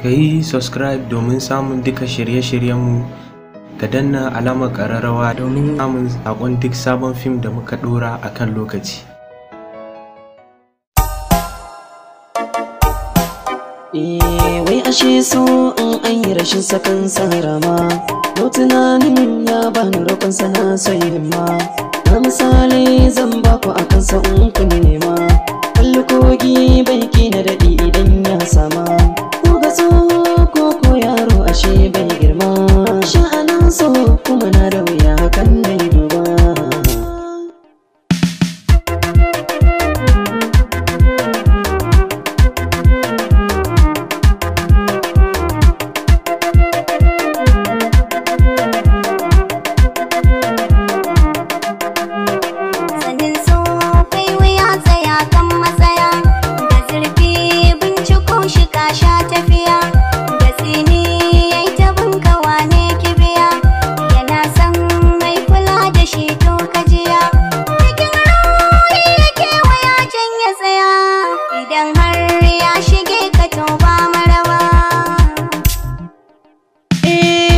Ka yi subscribe domin samun duka shirye-shiryenmu, ka danna alamar ƙararrawa domin samun saƙon duk sabon fim da muka ɗora a kan lokaci. Wai ashe so in an yi rashin sakan sarama, yau tunanin ya bani roƙon sana sai himma. Na misali zan baku akan sa in kun nema, kalli kogi bai na daɗi idan ya sama. Ko ga tsoho ko yaro ashe bai girma, sha'anin so kuma na da wuya hakan na yi duba.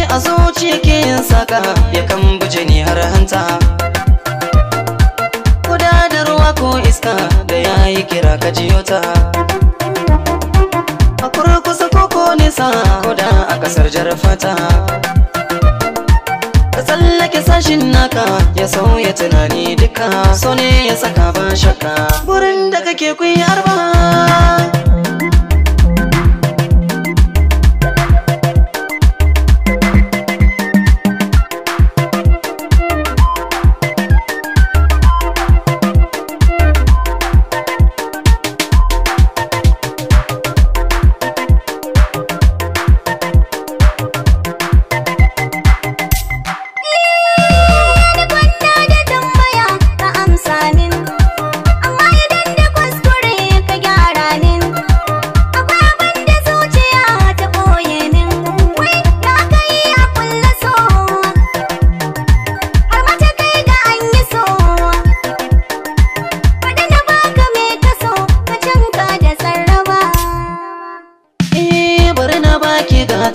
A zuciya ke yin saka ya kan buje ni har hanta, kuda da ruwa ko iska da ya yi kira ka jiyo ta. A kurkusa ko nisa kuda a kasar jarfata, ka tsallake sashin naka ya sauya tunani duka. So ne ya saka ba shakka burin da kake kuyi arba.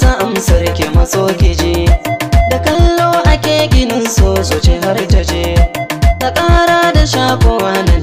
Ta amsar ke maso kije, da kallo ake ginin so ce har ta je, ta ƙara da shakowa na